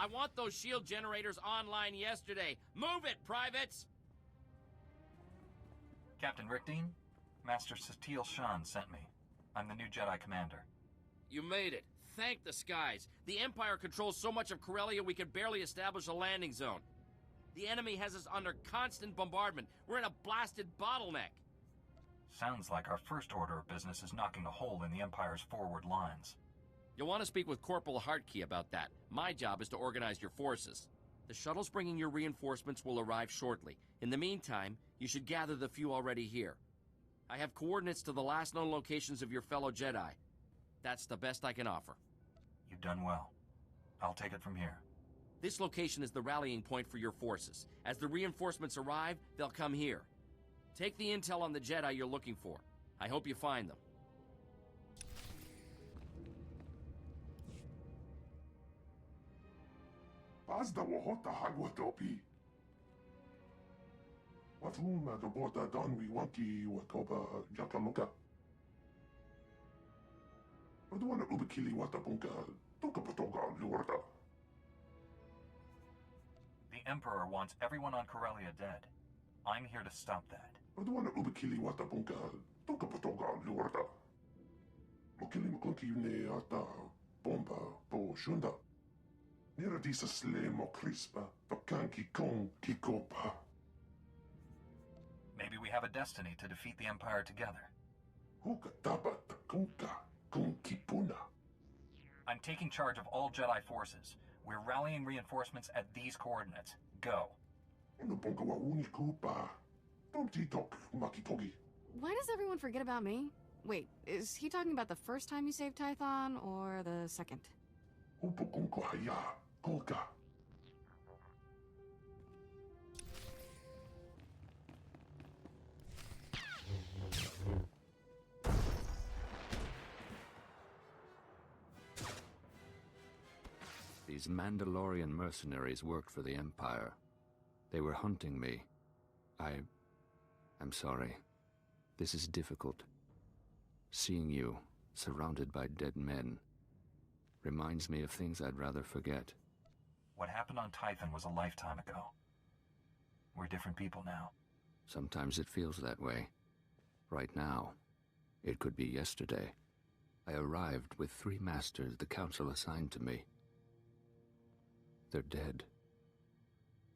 I want those shield generators online yesterday. Move it, privates! Captain Rickdean, Master Satil Shan sent me. I'm the new Jedi commander. You made it. Thank the skies. The Empire controls so much of Corellia we can barely establish a landing zone. The enemy has us under constant bombardment. We're in a blasted bottleneck. Sounds like our first order of business is knocking a hole in the Empire's forward lines. You'll want to speak with Corporal Hartkey about that. My job is to organize your forces. The shuttles bringing your reinforcements will arrive shortly. In the meantime, you should gather the few already here. I have coordinates to the last known locations of your fellow Jedi. That's the best I can offer. You've done well. I'll take it from here. This location is the rallying point for your forces. As the reinforcements arrive, they'll come here. Take the intel on the Jedi you're looking for. I hope you find them. Pazda wahota hagwatopi. Watuma the bota donwi wanki watoba jakamuka. Odwana ubikili watabunka toka patoga luorda. The Emperor wants everyone on Corellia dead. I'm here to stop that. Odwana ubikili watabunka toka patoga luorda. Mukili mkunki ne ata bomba po shunda. Nera disa slemo crispa, tokanki kong kikopa. Maybe we have a destiny to defeat the Empire together. Huka taba takunka kong kipuna. I'm taking charge of all Jedi forces. We're rallying reinforcements at these coordinates. Go. Unapunka wa unikupa. Tomti tok makitogi. Why does everyone forget about me? Wait, is he talking about the first time you saved Tython, or the second? Upukunko haya. Kolka. These Mandalorian mercenaries worked for the Empire. They were hunting me. I'm sorry. This is difficult. Seeing you, surrounded by dead men, reminds me of things I'd rather forget. What happened on Tython was a lifetime ago. We're different people now. Sometimes it feels that way. Right now, it could be yesterday. I arrived with 3 masters the Council assigned to me. They're dead.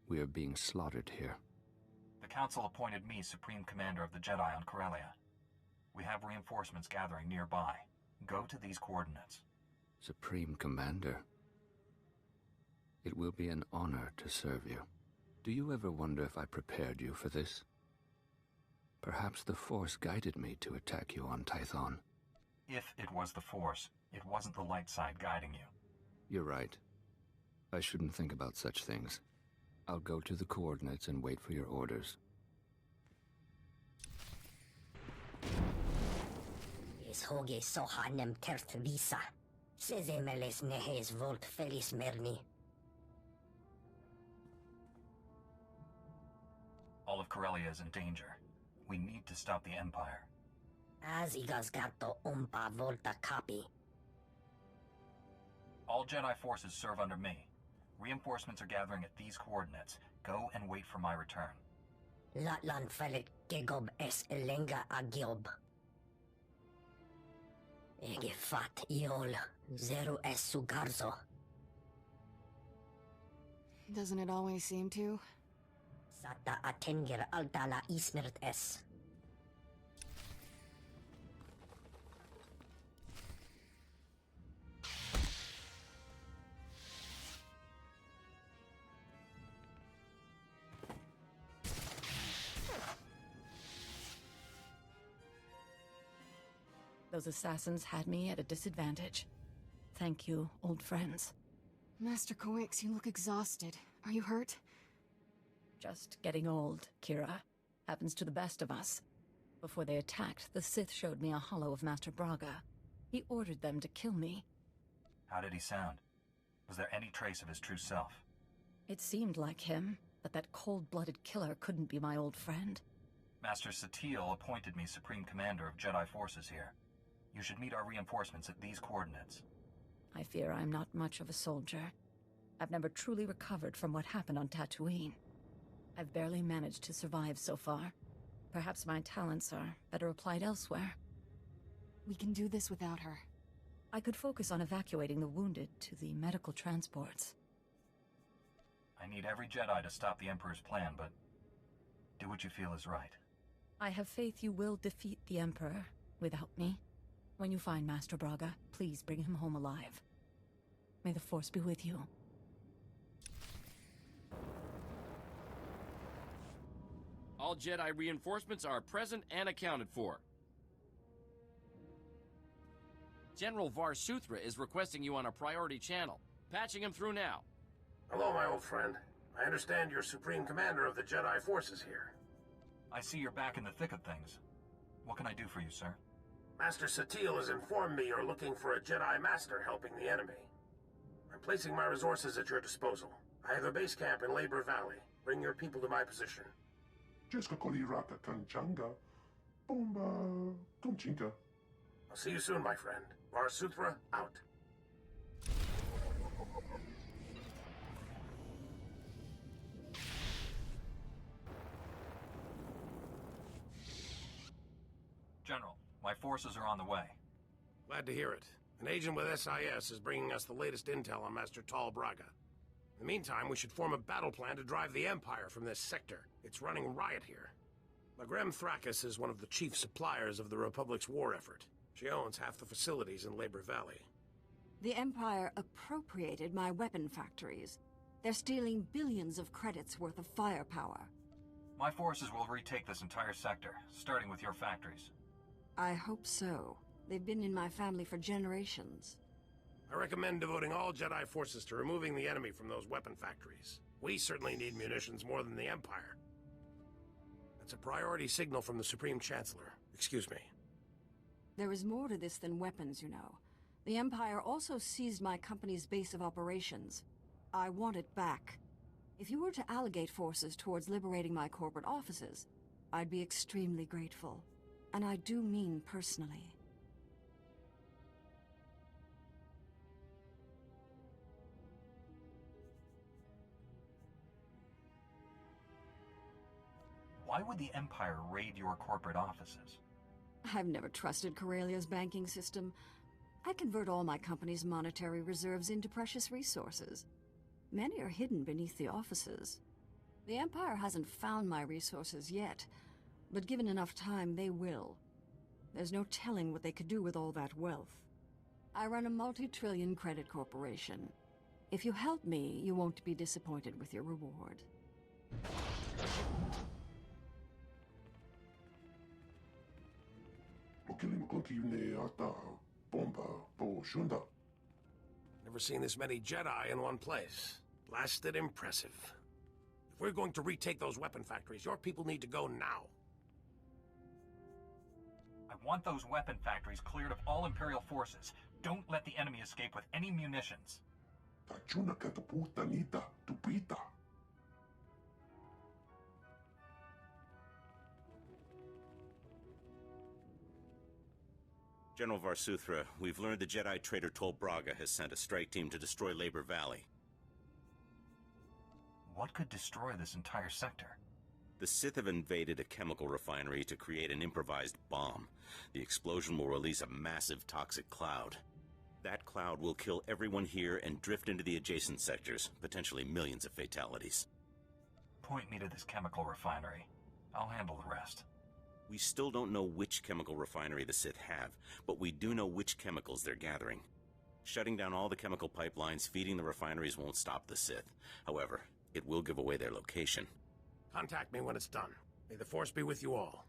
We are being slaughtered here. The Council appointed me Supreme Commander of the Jedi on Corellia. We have reinforcements gathering nearby. Go to these coordinates. Supreme Commander. It will be an honor to serve you. Do you ever wonder if I prepared you for this? Perhaps the Force guided me to attack you on Tython. If it was the Force, it wasn't the light side guiding you. You're right. I shouldn't think about such things. I'll go to the coordinates and wait for your orders. Is hoge sohanem terth visa. Sezemeles nehes volt felis merni. All of Corellia is in danger. We need to stop the Empire. Azigas gato umpa volta copy. All Jedi forces serve under me. Reinforcements are gathering at these coordinates. Go and wait for my return. Latlan felit gegob es elenga agiob. Ege fat iol, zero es sugarzo. Doesn't it always seem to? Sata atenger altala ismert es. Those assassins had me at a disadvantage. Thank you, old friends. Master Coix, you look exhausted. Are you hurt? Just getting old, Kira. Happens to the best of us. Before they attacked, the Sith showed me a hollow of Master Braga. He ordered them to kill me. How did he sound? Was there any trace of his true self? It seemed like him, but that cold-blooded killer couldn't be my old friend. Master Satil appointed me Supreme Commander of Jedi forces here. You should meet our reinforcements at these coordinates. I fear I'm not much of a soldier. I've never truly recovered from what happened on Tatooine. I've barely managed to survive so far. Perhaps my talents are better applied elsewhere. We can do this without her. I could focus on evacuating the wounded to the medical transports. I need every Jedi to stop the Emperor's plan, but do what you feel is right. I have faith you will defeat the Emperor without me. When you find Master Braga, please bring him home alive. May the Force be with you. All Jedi reinforcements are present and accounted for. General Var Suthra is requesting you on a priority channel. Patching him through now. Hello, my old friend. I understand you're Supreme Commander of the Jedi forces here. I see you're back in the thick of things. What can I do for you, sir? Master Satele has informed me you're looking for a Jedi Master helping the enemy. I'm placing my resources at your disposal. I have a base camp in Labor Valley. Bring your people to my position. Jeska Koliraka Kanchanga. Bomba Kumchinka. I'll see you soon, my friend. Var Suthra, out. General, my forces are on the way. Glad to hear it. An agent with SIS is bringing us the latest intel on Master Tal Braga. In the meantime, we should form a battle plan to drive the Empire from this sector. It's running riot here. Magrem Thrakis is one of the chief suppliers of the Republic's war effort. She owns half the facilities in Labor Valley. The Empire appropriated my weapon factories. They're stealing billions of credits worth of firepower. My forces will retake this entire sector, starting with your factories. I hope so. They've been in my family for generations. I recommend devoting all Jedi forces to removing the enemy from those weapon factories. We certainly need munitions more than the Empire. That's a priority signal from the Supreme Chancellor. Excuse me. There is more to this than weapons, you know. The Empire also seized my company's base of operations. I want it back. If you were to allocate forces towards liberating my corporate offices, I'd be extremely grateful. And I do mean personally. Why would the Empire raid your corporate offices? I've never trusted Corellia's banking system. I convert all my company's monetary reserves into precious resources. Many are hidden beneath the offices. The Empire hasn't found my resources yet, but given enough time, they will. There's no telling what they could do with all that wealth. I run a multi-trillion credit corporation. If you help me, you won't be disappointed with your reward. Never seen this many Jedi in one place. Blasted impressive. If we're going to retake those weapon factories, your people need to go now. I want those weapon factories cleared of all Imperial forces. Don't let the enemy escape with any munitions. General Var Suthra, we've learned the Jedi traitor Tol Braga has sent a strike team to destroy Labor Valley. What could destroy this entire sector? The Sith have invaded a chemical refinery to create an improvised bomb. The explosion will release a massive toxic cloud. That cloud will kill everyone here and drift into the adjacent sectors, potentially millions of fatalities. Point me to this chemical refinery. I'll handle the rest. We still don't know which chemical refinery the Sith have, but we do know which chemicals they're gathering. Shutting down all the chemical pipelines feeding the refineries won't stop the Sith. However, it will give away their location. Contact me when it's done. May the Force be with you all.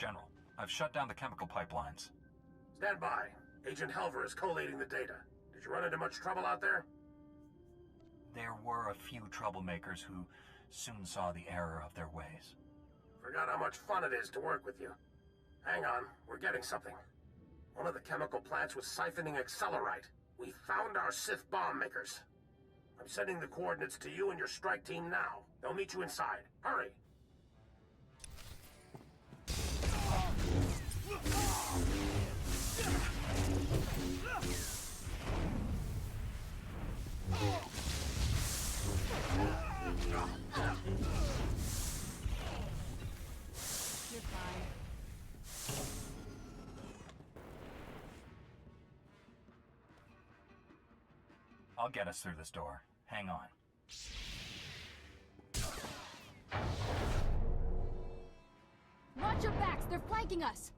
General, I've shut down the chemical pipelines. Stand by. Agent Helver is collating the data. Did you run into much trouble out there? There were a few troublemakers who soon saw the error of their ways. Forgot how much fun it is to work with you. Hang on, we're getting something. One of the chemical plants was siphoning accelerite. We found our Sith bomb makers. I'm sending the coordinates to you and your strike team now. They'll meet you inside. Hurry! You're fine. I'll get us through this door. Hang on. Watch your backs! They're flanking us!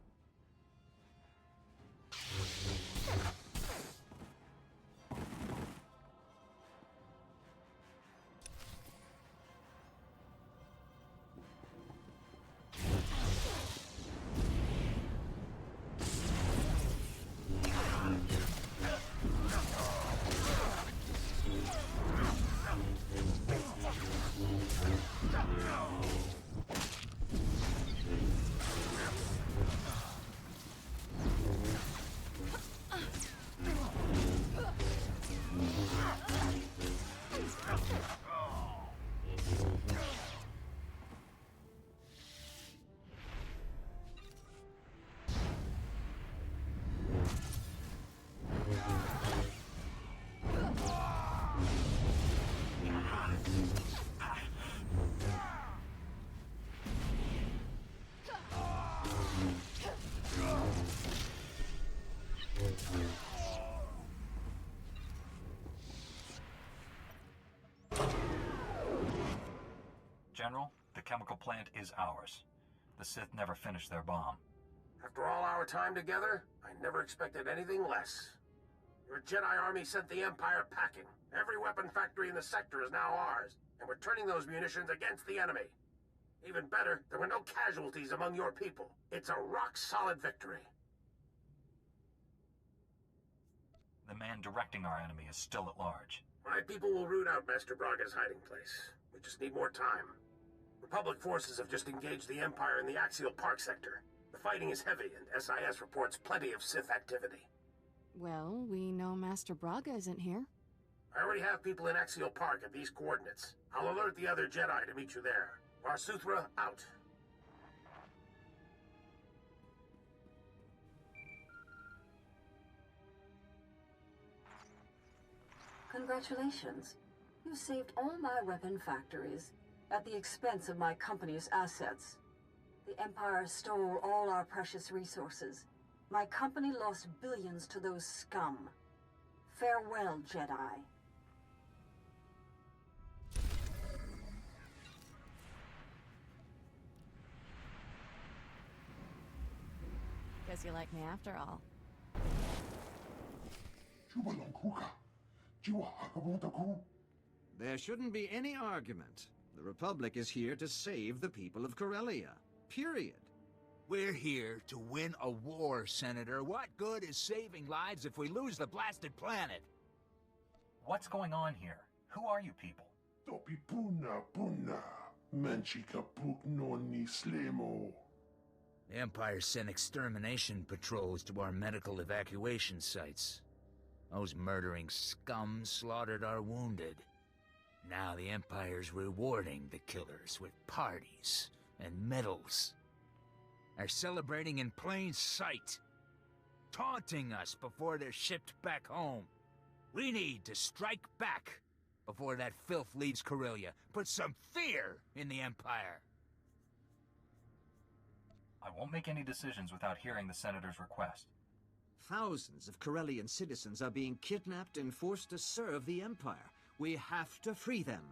General, the chemical plant is ours. The Sith never finished their bomb. After all our time together, I never expected anything less. Your Jedi army sent the Empire packing. Every weapon factory in the sector is now ours, and we're turning those munitions against the enemy. Even better, there were no casualties among your people. It's a rock-solid victory. The man directing our enemy is still at large. My people will root out Master Braga's hiding place. We just need more time. Republic forces have just engaged the Empire in the Axial Park sector. The fighting is heavy, and SIS reports plenty of Sith activity. Well, we know Master Braga isn't here. I already have people in Axial Park at these coordinates. I'll alert the other Jedi to meet you there. SWTOR out. Congratulations. You saved all my weapon factories at the expense of my company's assets. The Empire stole all our precious resources. My company lost billions to those scum. Farewell, Jedi. Guess you like me after all. There shouldn't be any argument. The Republic is here to save the people of Corellia. Period. We're here to win a war, Senator. What good is saving lives if we lose the blasted planet? What's going on here? Who are you people? Topi puna puna. Manchika puk no ni slemo. The Empire sent extermination patrols to our medical evacuation sites. Those murdering scum slaughtered our wounded. Now the Empire's rewarding the killers with parties and medals. They're celebrating in plain sight, taunting us before they're shipped back home. We need to strike back before that filth leaves Corellia. Put some fear in the Empire. I won't make any decisions without hearing the Senator's request. Thousands of Corellian citizens are being kidnapped and forced to serve the Empire. We have to free them.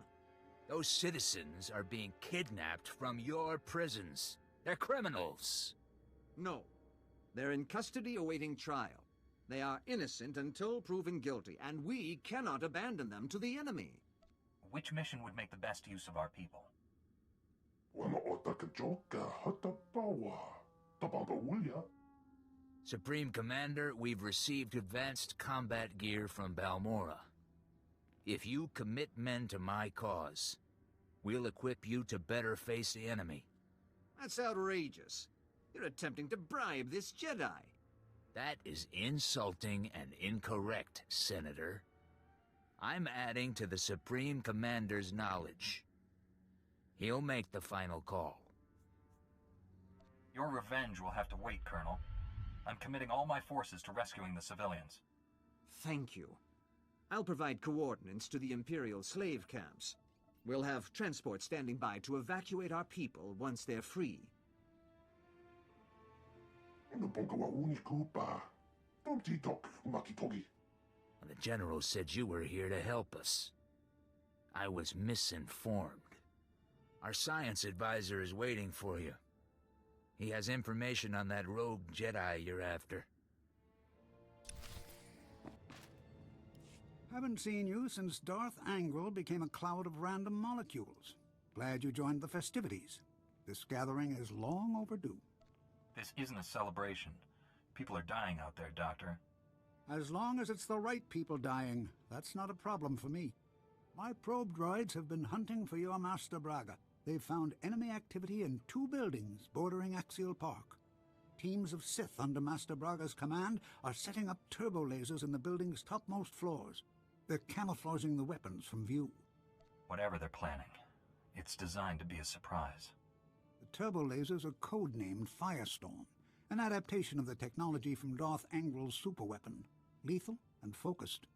Those citizens are being kidnapped from your prisons. They're criminals. No. They're in custody awaiting trial. They are innocent until proven guilty, and we cannot abandon them to the enemy. Which mission would make the best use of our people? Wana otaka joka hatapawa. Tabamba Wulya. Supreme Commander, we've received advanced combat gear from Balmora. If you commit men to my cause, we'll equip you to better face the enemy. That's outrageous. You're attempting to bribe this Jedi. That is insulting and incorrect, Senator. I'm adding to the Supreme Commander's knowledge. He'll make the final call. Your revenge will have to wait, Colonel. I'm committing all my forces to rescuing the civilians. Thank you. I'll provide coordinates to the Imperial slave camps. We'll have transport standing by to evacuate our people once they're free. The General said you were here to help us. I was misinformed. Our science advisor is waiting for you. He has information on that rogue Jedi you're after. Haven't seen you since Darth Angral became a cloud of random molecules. Glad you joined the festivities. This gathering is long overdue. This isn't a celebration. People are dying out there, Doctor. As long as it's the right people dying, that's not a problem for me. My probe droids have been hunting for your Master Braga. They've found enemy activity in 2 buildings bordering Axial Park. Teams of Sith under Master Braga's command are setting up turbo lasers in the building's topmost floors. They're camouflaging the weapons from view. Whatever they're planning, it's designed to be a surprise. The turbo lasers are codenamed Firestorm, an adaptation of the technology from Darth Angral's superweapon, lethal and focused.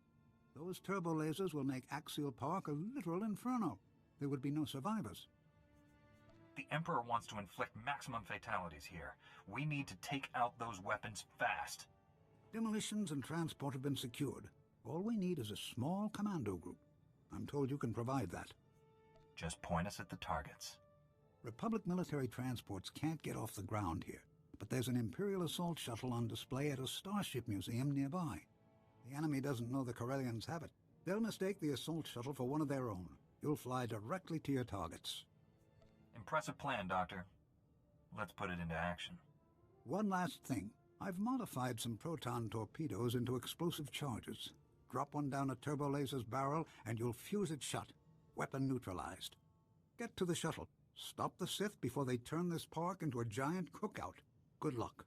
Those turbo lasers will make Axial Park a literal inferno. There would be no survivors. The Emperor wants to inflict maximum fatalities here. We need to take out those weapons fast. Demolitions and transport have been secured. All we need is a small commando group. I'm told you can provide that. Just point us at the targets. Republic military transports can't get off the ground here, but there's an Imperial assault shuttle on display at a starship museum nearby. The enemy doesn't know the Corellians have it. They'll mistake the assault shuttle for one of their own. You'll fly directly to your targets. Impressive plan, Doctor. Let's put it into action. One last thing. I've modified some proton torpedoes into explosive charges. Drop one down a turbo laser's barrel and you'll fuse it shut. Weapon neutralized. Get to the shuttle. Stop the Sith before they turn this park into a giant cookout. Good luck.